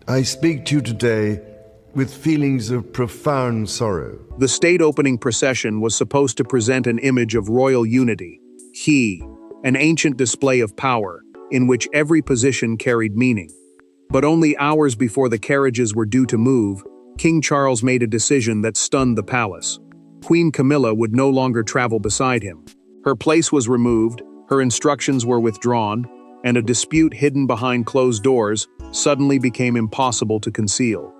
I speak to you today with feelings of profound sorrow. The state opening procession was supposed to present an image of royal unity, an ancient display of power, in which every position carried meaning. But only hours before the carriages were due to move, King Charles made a decision that stunned the palace. Queen Camilla would no longer travel beside him. Her place was removed, her instructions were withdrawn, and a dispute hidden behind closed doors suddenly became impossible to conceal.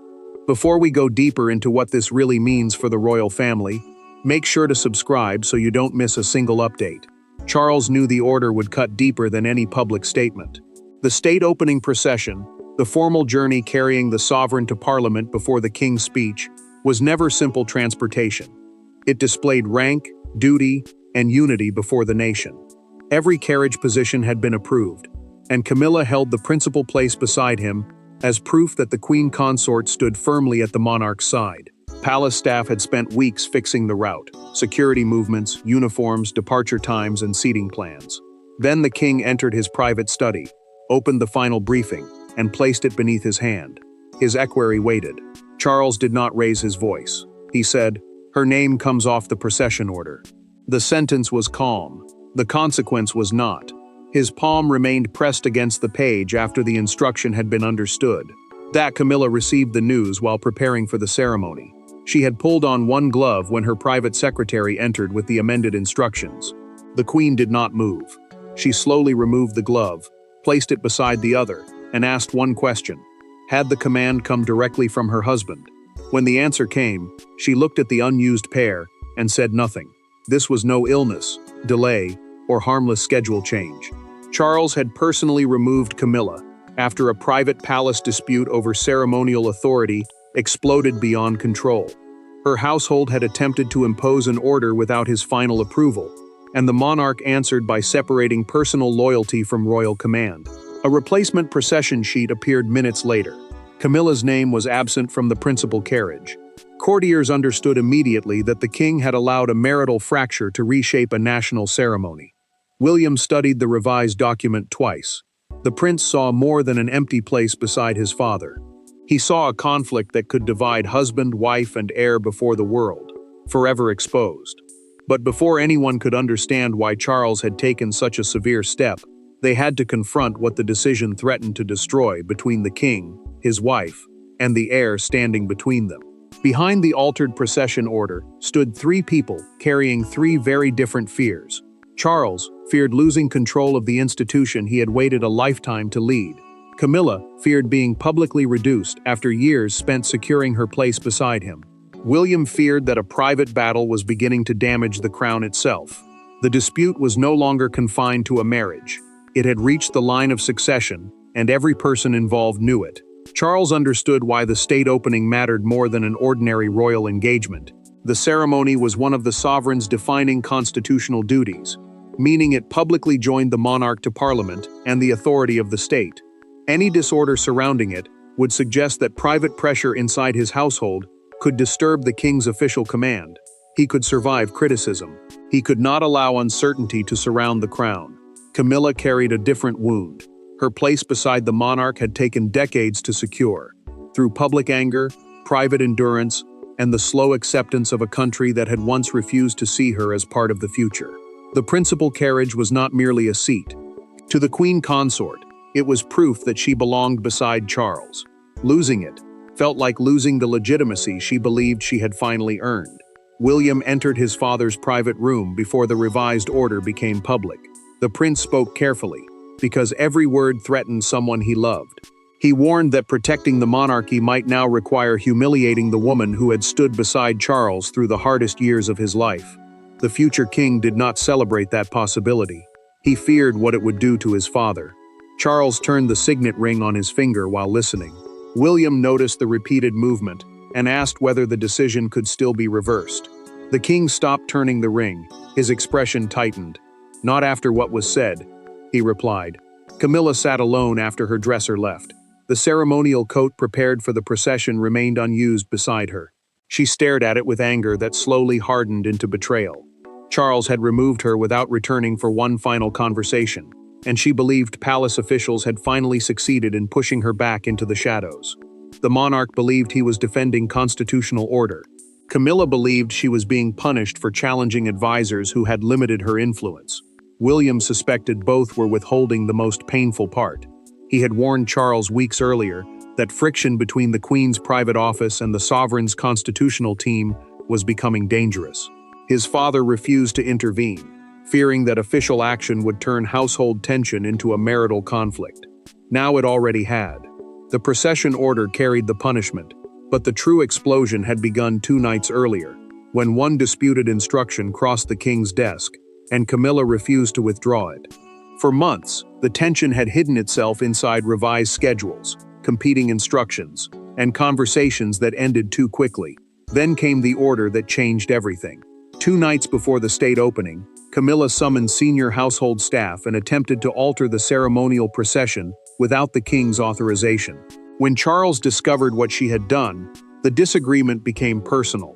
Before we go deeper into what this really means for the royal family, make sure to subscribe so you don't miss a single update. Charles knew the order would cut deeper than any public statement. The state opening procession, the formal journey carrying the sovereign to Parliament before the king's speech, was never simple transportation. It displayed rank, duty, and unity before the nation. Every carriage position had been approved, and Camilla held the principal place beside him as proof that the queen consort stood firmly at the monarch's side. Palace staff had spent weeks fixing the route, security movements, uniforms, departure times, and seating plans. Then the king entered his private study, opened the final briefing, and placed it beneath his hand. His equerry waited. Charles did not raise his voice. He said, "Her name comes off the procession order." The sentence was calm. The consequence was not. His palm remained pressed against the page after the instruction had been understood. That Camilla received the news while preparing for the ceremony. She had pulled on one glove when her private secretary entered with the amended instructions. The queen did not move. She slowly removed the glove, placed it beside the other, and asked one question. Had the command come directly from her husband? When the answer came, she looked at the unused pair and said nothing. This was no illness, delay, or harmless schedule change. Charles had personally removed Camilla after a private palace dispute over ceremonial authority exploded beyond control. Her household had attempted to impose an order without his final approval, and the monarch answered by separating personal loyalty from royal command. A replacement procession sheet appeared minutes later. Camilla's name was absent from the principal carriage. Courtiers understood immediately that the king had allowed a marital fracture to reshape a national ceremony. William studied the revised document twice. The prince saw more than an empty place beside his father. He saw a conflict that could divide husband, wife, and heir before the world, forever exposed. But before anyone could understand why Charles had taken such a severe step, they had to confront what the decision threatened to destroy between the king, his wife, and the heir standing between them. Behind the altered procession order stood three people carrying three very different fears. Charles feared losing control of the institution he had waited a lifetime to lead. Camilla feared being publicly reduced after years spent securing her place beside him. William feared that a private battle was beginning to damage the crown itself. The dispute was no longer confined to a marriage. It had reached the line of succession, and every person involved knew it. Charles understood why the state opening mattered more than an ordinary royal engagement. The ceremony was one of the sovereign's defining constitutional duties, meaning it publicly joined the monarch to Parliament and the authority of the state. Any disorder surrounding it would suggest that private pressure inside his household could disturb the king's official command. He could survive criticism. He could not allow uncertainty to surround the crown. Camilla carried a different wound. Her place beside the monarch had taken decades to secure, through public anger, private endurance, and the slow acceptance of a country that had once refused to see her as part of the future. The principal carriage was not merely a seat. To the queen consort, it was proof that she belonged beside Charles. Losing it felt like losing the legitimacy she believed she had finally earned. William entered his father's private room before the revised order became public. The prince spoke carefully, because every word threatened someone he loved. He warned that protecting the monarchy might now require humiliating the woman who had stood beside Charles through the hardest years of his life. The future king did not celebrate that possibility. He feared what it would do to his father. Charles turned the signet ring on his finger while listening. William noticed the repeated movement and asked whether the decision could still be reversed. The king stopped turning the ring. His expression tightened. "Not after what was said," he replied. Camilla sat alone after her dresser left. The ceremonial coat prepared for the procession remained unused beside her. She stared at it with anger that slowly hardened into betrayal. Charles had removed her without returning for one final conversation, and she believed palace officials had finally succeeded in pushing her back into the shadows. The monarch believed he was defending constitutional order. Camilla believed she was being punished for challenging advisors who had limited her influence. William suspected both were withholding the most painful part. He had warned Charles weeks earlier that friction between the Queen's private office and the sovereign's constitutional team was becoming dangerous. His father refused to intervene, fearing that official action would turn household tension into a marital conflict. Now it already had. The procession order carried the punishment, but the true explosion had begun 2 nights earlier, when one disputed instruction crossed the king's desk, and Camilla refused to withdraw it. For months, the tension had hidden itself inside revised schedules, competing instructions, and conversations that ended too quickly. Then came the order that changed everything. 2 nights before the state opening, Camilla summoned senior household staff and attempted to alter the ceremonial procession without the king's authorization. When Charles discovered what she had done, the disagreement became personal.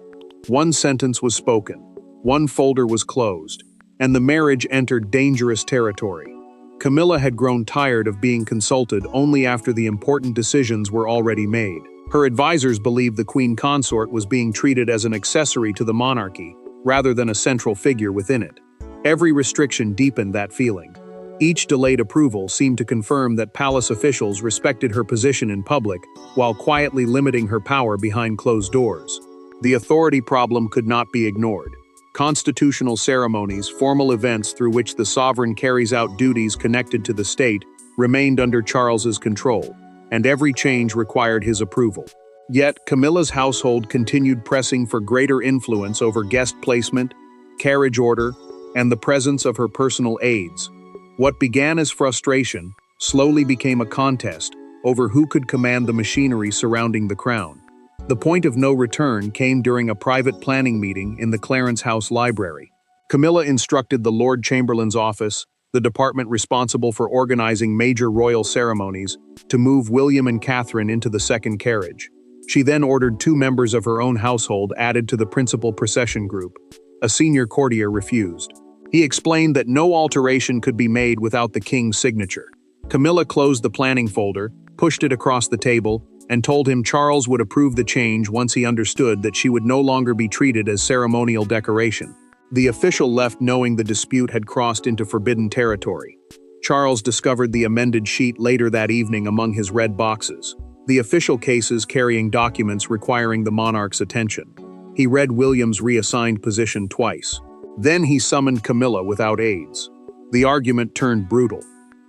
One sentence was spoken, one folder was closed, and the marriage entered dangerous territory. Camilla had grown tired of being consulted only after the important decisions were already made. Her advisors believed the queen consort was being treated as an accessory to the monarchy, rather than a central figure within it. Every restriction deepened that feeling. Each delayed approval seemed to confirm that palace officials respected her position in public, while quietly limiting her power behind closed doors. The authority problem could not be ignored. Constitutional ceremonies, formal events through which the sovereign carries out duties connected to the state, remained under Charles's control, and every change required his approval. Yet, Camilla's household continued pressing for greater influence over guest placement, carriage order, and the presence of her personal aides. What began as frustration slowly became a contest over who could command the machinery surrounding the crown. The point of no return came during a private planning meeting in the Clarence House Library. Camilla instructed the Lord Chamberlain's office, the department responsible for organizing major royal ceremonies, to move William and Catherine into the second carriage. She then ordered 2 members of her own household added to the principal procession group. A senior courtier refused. He explained that no alteration could be made without the king's signature. Camilla closed the planning folder, pushed it across the table, and told him Charles would approve the change once he understood that she would no longer be treated as ceremonial decoration. The official left knowing the dispute had crossed into forbidden territory. Charles discovered the amended sheet later that evening among his red boxes, the official cases carrying documents requiring the monarch's attention. He read William's reassigned position twice. Then he summoned Camilla without aids. The argument turned brutal.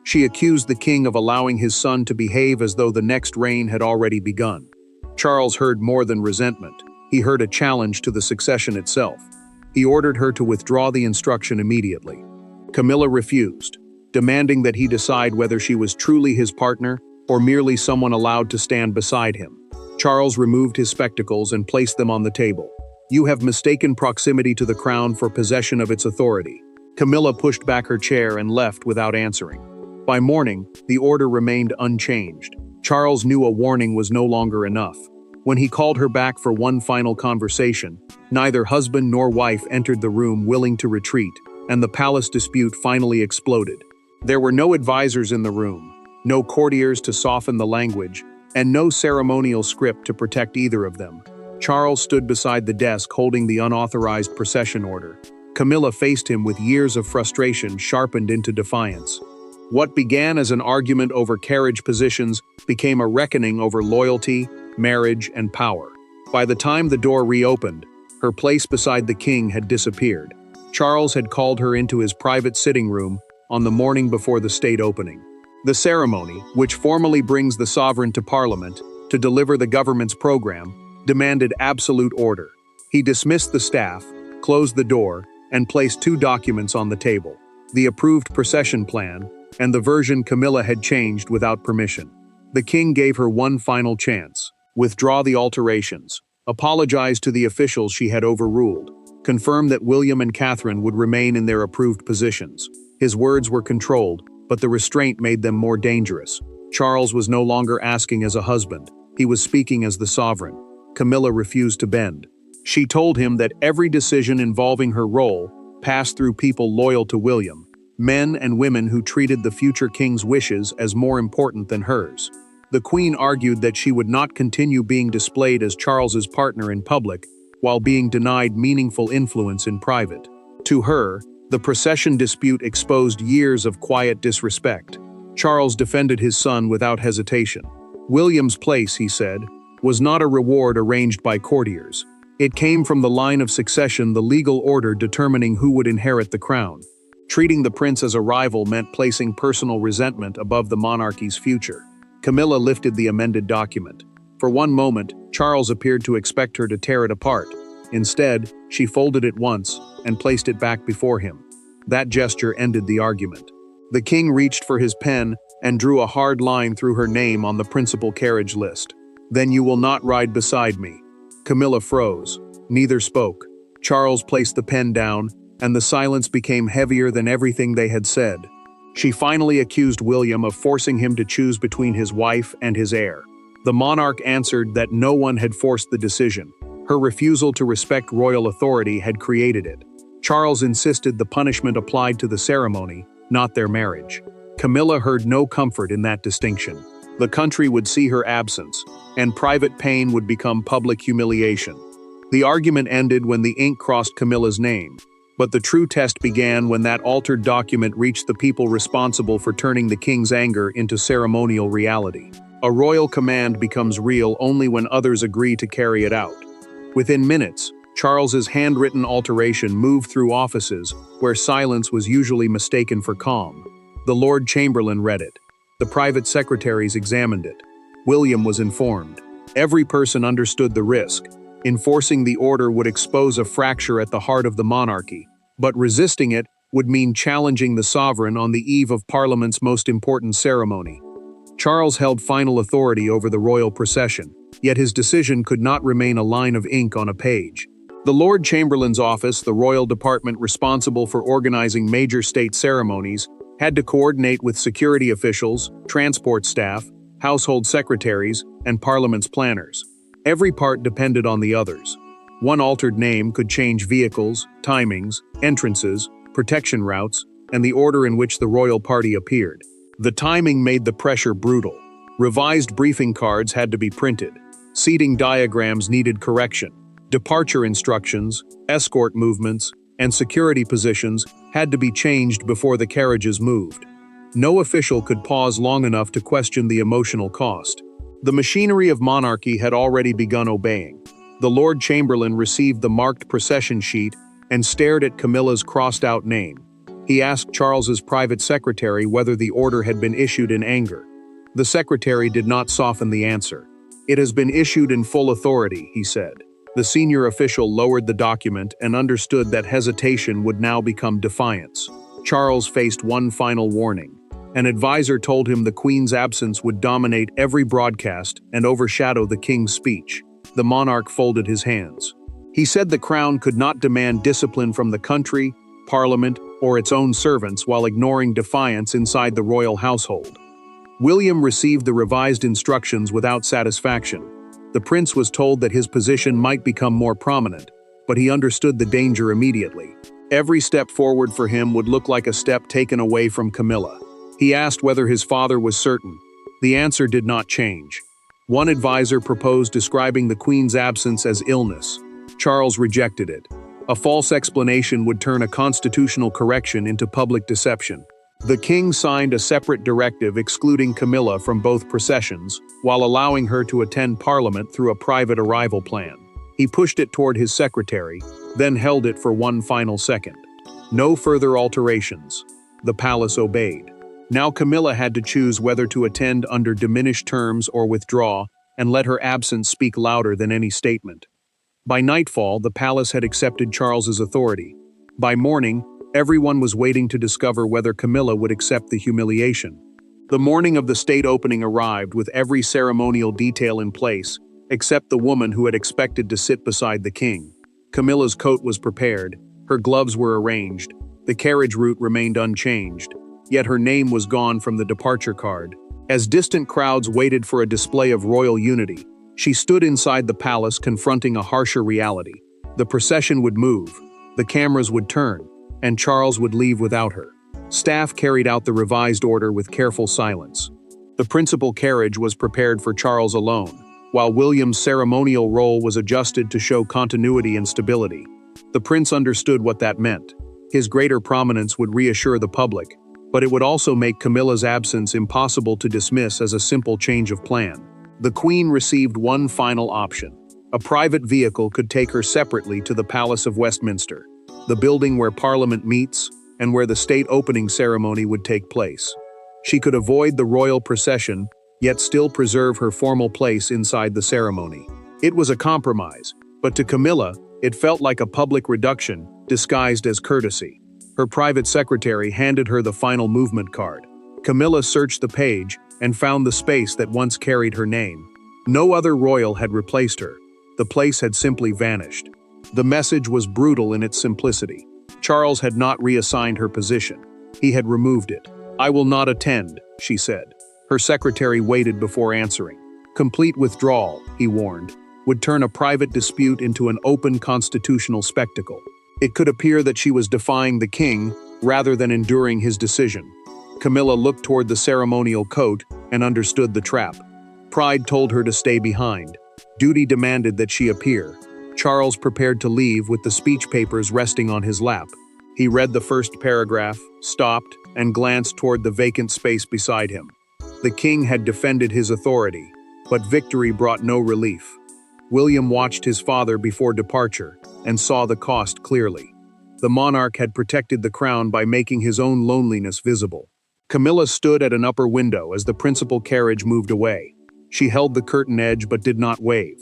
She accused the king of allowing his son to behave as though the next reign had already begun. Charles heard more than resentment. He heard a challenge to the succession itself. He ordered her to withdraw the instruction immediately. Camilla refused, demanding that he decide whether she was truly his partner or merely someone allowed to stand beside him. Charles removed his spectacles and placed them on the table. "You have mistaken proximity to the crown for possession of its authority." Camilla pushed back her chair and left without answering. By morning, the order remained unchanged. Charles knew a warning was no longer enough. When he called her back for one final conversation, neither husband nor wife entered the room willing to retreat, and the palace dispute finally exploded. There were no advisors in the room, no courtiers to soften the language, and no ceremonial script to protect either of them. Charles stood beside the desk holding the unauthorized procession order. Camilla faced him with years of frustration sharpened into defiance. What began as an argument over carriage positions became a reckoning over loyalty, marriage, and power. By the time the door reopened, her place beside the king had disappeared. Charles had called her into his private sitting room on the morning before the state opening. The ceremony, which formally brings the sovereign to Parliament to deliver the government's program, demanded absolute order. He dismissed the staff, closed the door, and placed 2 documents on the table: the approved procession plan and the version Camilla had changed without permission. The king gave her one final chance: withdraw the alterations, apologize to the officials she had overruled, confirm that William and Catherine would remain in their approved positions. His words were controlled, but the restraint made them more dangerous. Charles was no longer asking as a husband, he was speaking as the sovereign. Camilla refused to bend. She told him that every decision involving her role passed through people loyal to William, men and women who treated the future king's wishes as more important than hers. The Queen argued that she would not continue being displayed as Charles's partner in public while being denied meaningful influence in private. To her, the procession dispute exposed years of quiet disrespect. Charles defended his son without hesitation. William's place, he said, was not a reward arranged by courtiers. It came from the line of succession, the legal order determining who would inherit the crown. Treating the prince as a rival meant placing personal resentment above the monarchy's future. Camilla lifted the amended document. For one moment, Charles appeared to expect her to tear it apart. Instead, she folded it once and placed it back before him. That gesture ended the argument. The king reached for his pen and drew a hard line through her name on the principal carriage list. "Then you will not ride beside me." Camilla froze. Neither spoke. Charles placed the pen down, and the silence became heavier than everything they had said. She finally accused William of forcing him to choose between his wife and his heir. The monarch answered that no one had forced the decision. Her refusal to respect royal authority had created it. Charles insisted the punishment applied to the ceremony, not their marriage. Camilla heard no comfort in that distinction. The country would see her absence, and private pain would become public humiliation. The argument ended when the ink crossed Camilla's name. But the true test began when that altered document reached the people responsible for turning the king's anger into ceremonial reality. A royal command becomes real only when others agree to carry it out. Within minutes, Charles's handwritten alteration moved through offices where silence was usually mistaken for calm. The Lord Chamberlain read it. The private secretaries examined it. William was informed. Every person understood the risk. Enforcing the order would expose a fracture at the heart of the monarchy, but resisting it would mean challenging the sovereign on the eve of Parliament's most important ceremony. Charles held final authority over the royal procession, yet his decision could not remain a line of ink on a page. The Lord Chamberlain's office, the royal department responsible for organizing major state ceremonies, had to coordinate with security officials, transport staff, household secretaries, and Parliament's planners. Every part depended on the others. One altered name could change vehicles, timings, entrances, protection routes, and the order in which the royal party appeared. The timing made the pressure brutal. Revised briefing cards had to be printed. Seating diagrams needed correction. Departure instructions, escort movements, and security positions had to be changed before the carriages moved. No official could pause long enough to question the emotional cost. The machinery of monarchy had already begun obeying. The Lord Chamberlain received the marked procession sheet and stared at Camilla's crossed-out name. He asked Charles's private secretary whether the order had been issued in anger. The secretary did not soften the answer. "It has been issued in full authority," he said. The senior official lowered the document and understood that hesitation would now become defiance. Charles faced one final warning. An advisor told him the Queen's absence would dominate every broadcast and overshadow the King's speech. The monarch folded his hands. He said the crown could not demand discipline from the country, Parliament, or its own servants while ignoring defiance inside the royal household. William received the revised instructions without satisfaction. The prince was told that his position might become more prominent, but he understood the danger immediately. Every step forward for him would look like a step taken away from Camilla. He asked whether his father was certain. The answer did not change. One advisor proposed describing the Queen's absence as illness. Charles rejected it. A false explanation would turn a constitutional correction into public deception. The king signed a separate directive excluding Camilla from both processions, while allowing her to attend Parliament through a private arrival plan. He pushed it toward his secretary, then held it for one final second. No further alterations. The palace obeyed. Now Camilla had to choose whether to attend under diminished terms or withdraw, and let her absence speak louder than any statement. By nightfall, the palace had accepted Charles's authority. By morning, everyone was waiting to discover whether Camilla would accept the humiliation. The morning of the state opening arrived with every ceremonial detail in place, except the woman who had expected to sit beside the king. Camilla's coat was prepared, her gloves were arranged, the carriage route remained unchanged. Yet her name was gone from the departure card. As distant crowds waited for a display of royal unity, she stood inside the palace confronting a harsher reality. The procession would move, the cameras would turn, and Charles would leave without her. Staff carried out the revised order with careful silence. The principal carriage was prepared for Charles alone, while William's ceremonial role was adjusted to show continuity and stability. The prince understood what that meant. His greater prominence would reassure the public, but it would also make Camilla's absence impossible to dismiss as a simple change of plan. The queen received one final option. A private vehicle could take her separately to the Palace of Westminster, the building where Parliament meets and where the state opening ceremony would take place. She could avoid the royal procession, yet still preserve her formal place inside the ceremony. It was a compromise, but to Camilla, it felt like a public reduction disguised as courtesy. Her private secretary handed her the final movement card. Camilla searched the page and found the space that once carried her name. No other royal had replaced her. The place had simply vanished. The message was brutal in its simplicity. Charles had not reassigned her position. He had removed it. "I will not attend," she said. Her secretary waited before answering. Complete withdrawal, he warned, would turn a private dispute into an open constitutional spectacle. It could appear that she was defying the king rather than enduring his decision. Camilla looked toward the ceremonial coat and understood the trap. Pride told her to stay behind. Duty demanded that she appear. Charles prepared to leave with the speech papers resting on his lap. He read the first paragraph, stopped, and glanced toward the vacant space beside him. The king had defended his authority, but victory brought no relief. William watched his father before departure and saw the cost clearly. The monarch had protected the crown by making his own loneliness visible. Camilla stood at an upper window as the principal carriage moved away. She held the curtain edge but did not wave.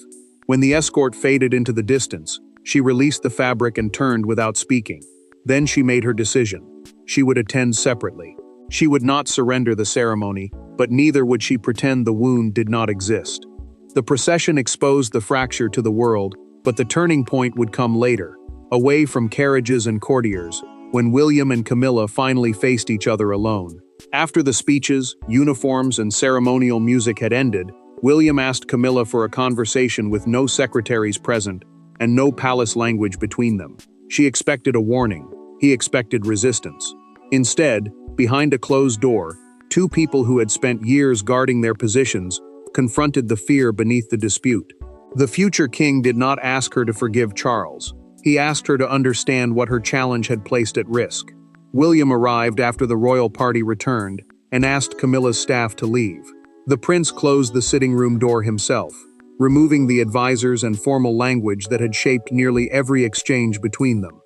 When the escort faded into the distance, she released the fabric and turned without speaking. Then she made her decision. She would attend separately. She would not surrender the ceremony, but neither would she pretend the wound did not exist. The procession exposed the fracture to the world, but the turning point would come later, away from carriages and courtiers, when William and Camilla finally faced each other alone. After the speeches, uniforms, and ceremonial music had ended, William asked Camilla for a conversation with no secretaries present and no palace language between them. She expected a warning. He expected resistance. Instead, behind a closed door, two people who had spent years guarding their positions confronted the fear beneath the dispute. The future king did not ask her to forgive Charles. He asked her to understand what her challenge had placed at risk. William arrived after the royal party returned and asked Camilla's staff to leave. The prince closed the sitting room door himself, removing the advisors and formal language that had shaped nearly every exchange between them.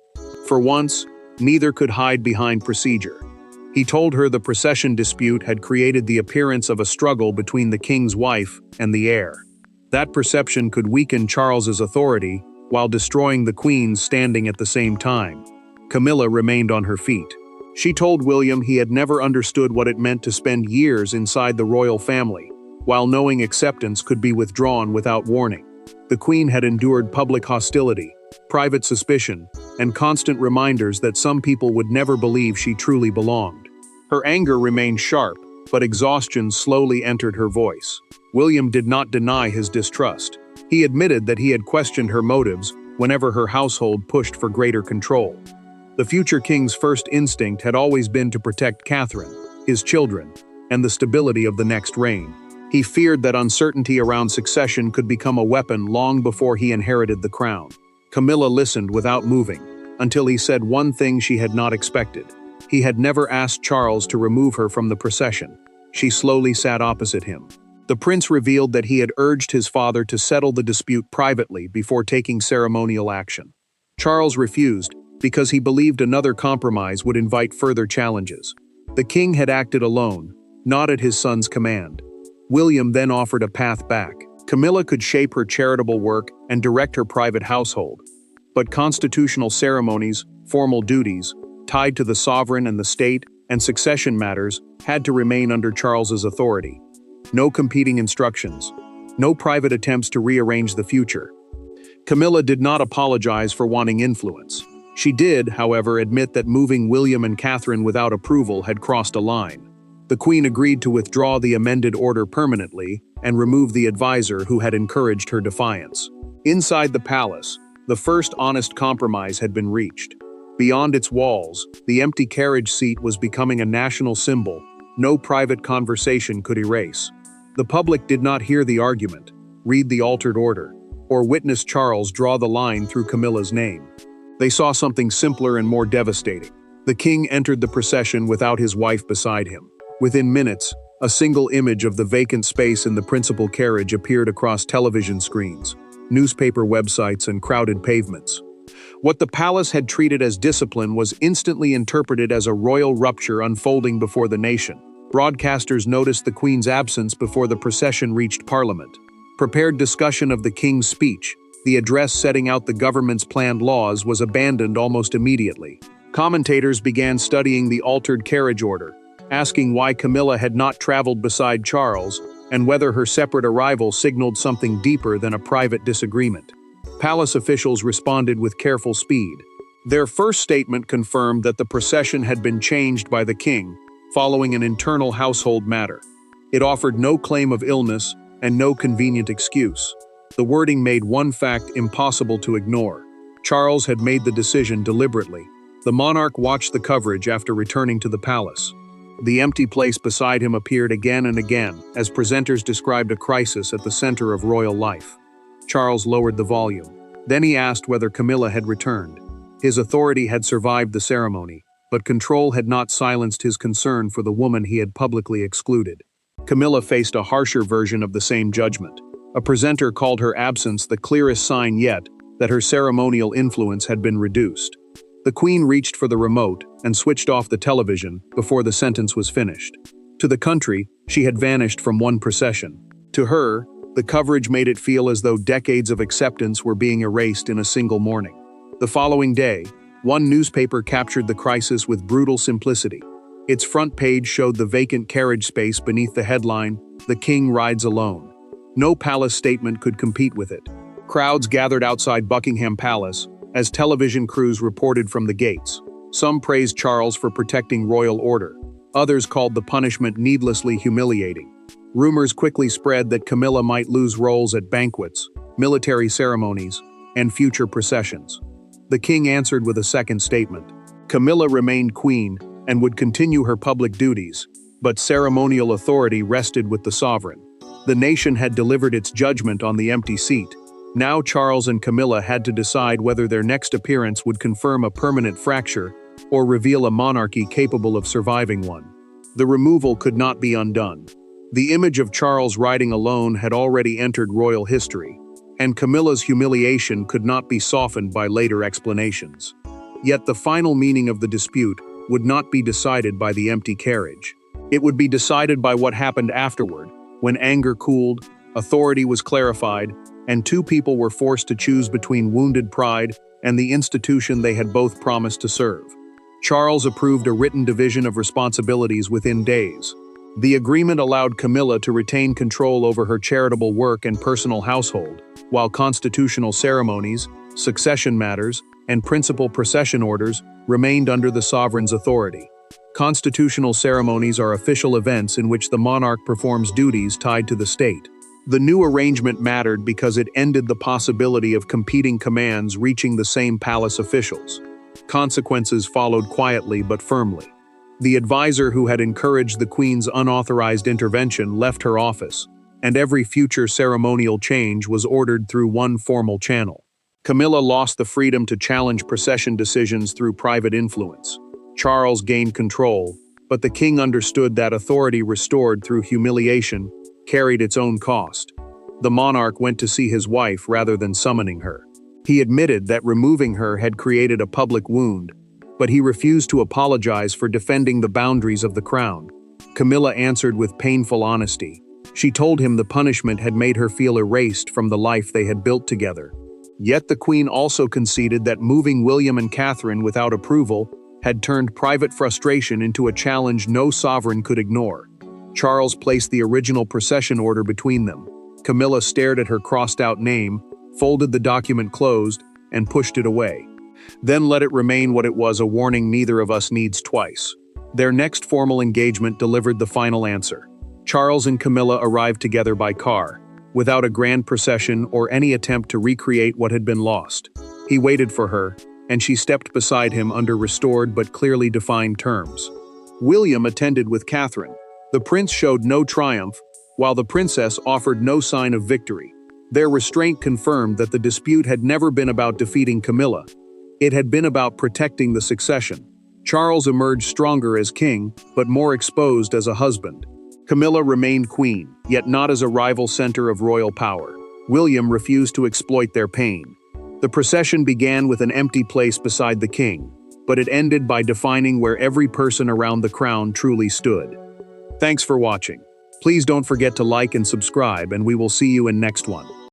For once, neither could hide behind procedure. He told her the procession dispute had created the appearance of a struggle between the king's wife and the heir. That perception could weaken Charles's authority while destroying the queen's standing at the same time. Camilla remained on her feet. She told William he had never understood what it meant to spend years inside the royal family, while knowing acceptance could be withdrawn without warning. The queen had endured public hostility, private suspicion, and constant reminders that some people would never believe she truly belonged. Her anger remained sharp, but exhaustion slowly entered her voice. William did not deny his distrust. He admitted that he had questioned her motives whenever her household pushed for greater control. The future king's first instinct had always been to protect Catherine, his children, and the stability of the next reign. He feared that uncertainty around succession could become a weapon long before he inherited the crown. Camilla listened without moving, until he said one thing she had not expected. He had never asked Charles to remove her from the procession. She slowly sat opposite him. The prince revealed that he had urged his father to settle the dispute privately before taking ceremonial action. Charles refused, because he believed another compromise would invite further challenges. The king had acted alone, not at his son's command. William then offered a path back. Camilla could shape her charitable work and direct her private household. But constitutional ceremonies, formal duties, tied to the sovereign and the state, and succession matters, had to remain under Charles's authority. No competing instructions. No private attempts to rearrange the future. Camilla did not apologize for wanting influence. She did, however, admit that moving William and Catherine without approval had crossed a line. The queen agreed to withdraw the amended order permanently and remove the advisor who had encouraged her defiance. Inside the palace, the first honest compromise had been reached. Beyond its walls, the empty carriage seat was becoming a national symbol, no private conversation could erase. The public did not hear the argument, read the altered order, or witness Charles draw the line through Camilla's name. They saw something simpler and more devastating. The king entered the procession without his wife beside him. Within minutes, a single image of the vacant space in the principal carriage appeared across television screens, newspaper websites, and crowded pavements. What the palace had treated as discipline was instantly interpreted as a royal rupture unfolding before the nation. Broadcasters noticed the Queen's absence before the procession reached Parliament. Prepared discussion of the King's speech, the address setting out the government's planned laws, was abandoned almost immediately. Commentators began studying the altered carriage order, asking why Camilla had not traveled beside Charles and whether her separate arrival signaled something deeper than a private disagreement. Palace officials responded with careful speed. Their first statement confirmed that the procession had been changed by the king, following an internal household matter. It offered no claim of illness and no convenient excuse. The wording made one fact impossible to ignore. Charles had made the decision deliberately. The monarch watched the coverage after returning to the palace. The empty place beside him appeared again and again as presenters described a crisis at the center of royal life. Charles lowered the volume. Then he asked whether Camilla had returned. His authority had survived the ceremony, but control had not silenced his concern for the woman he had publicly excluded. Camilla faced a harsher version of the same judgment. A presenter called her absence the clearest sign yet that her ceremonial influence had been reduced. The Queen reached for the remote and switched off the television before the sentence was finished. To the country, she had vanished from one procession. To her, the coverage made it feel as though decades of acceptance were being erased in a single morning. The following day, one newspaper captured the crisis with brutal simplicity. Its front page showed the vacant carriage space beneath the headline, "The King Rides Alone." No palace statement could compete with it. Crowds gathered outside Buckingham Palace as television crews reported from the gates. Some praised Charles for protecting royal order. Others called the punishment needlessly humiliating. Rumors quickly spread that Camilla might lose roles at banquets, military ceremonies, and future processions. The king answered with a second statement. Camilla remained queen and would continue her public duties, but ceremonial authority rested with the sovereign. The nation had delivered its judgment on the empty seat. Now Charles and Camilla had to decide whether their next appearance would confirm a permanent fracture or reveal a monarchy capable of surviving one. The removal could not be undone. The image of Charles riding alone had already entered royal history, and Camilla's humiliation could not be softened by later explanations. Yet the final meaning of the dispute would not be decided by the empty carriage. It would be decided by what happened afterward, when anger cooled, authority was clarified, and two people were forced to choose between wounded pride and the institution they had both promised to serve. Charles approved a written division of responsibilities within days. The agreement allowed Camilla to retain control over her charitable work and personal household, while constitutional ceremonies, succession matters, and principal procession orders remained under the sovereign's authority. Constitutional ceremonies are official events in which the monarch performs duties tied to the state. The new arrangement mattered because it ended the possibility of competing commands reaching the same palace officials. Consequences followed quietly but firmly. The advisor who had encouraged the Queen's unauthorized intervention left her office, and every future ceremonial change was ordered through one formal channel. Camilla lost the freedom to challenge procession decisions through private influence. Charles gained control, but the king understood that authority restored through humiliation carried its own cost. The monarch went to see his wife rather than summoning her. He admitted that removing her had created a public wound, but he refused to apologize for defending the boundaries of the crown. Camilla answered with painful honesty. She told him the punishment had made her feel erased from the life they had built together. Yet the Queen also conceded that moving William and Catherine without approval had turned private frustration into a challenge no sovereign could ignore. Charles placed the original procession order between them. Camilla stared at her crossed-out name, folded the document closed, and pushed it away. Then let it remain what it was, a warning neither of us needs twice. Their next formal engagement delivered the final answer. Charles and Camilla arrived together by car, without a grand procession or any attempt to recreate what had been lost. He waited for her, and she stepped beside him under restored but clearly defined terms. William attended with Catherine, The prince showed no triumph, while the princess offered no sign of victory. Their restraint confirmed that the dispute had never been about defeating Camilla. It had been about protecting the succession. Charles emerged stronger as king, but more exposed as a husband. Camilla remained queen, yet not as a rival center of royal power. William refused to exploit their pain. The procession began with an empty place beside the king, but it ended by defining where every person around the crown truly stood. Thanks for watching. Please don't forget to like and subscribe, and we will see you in next one.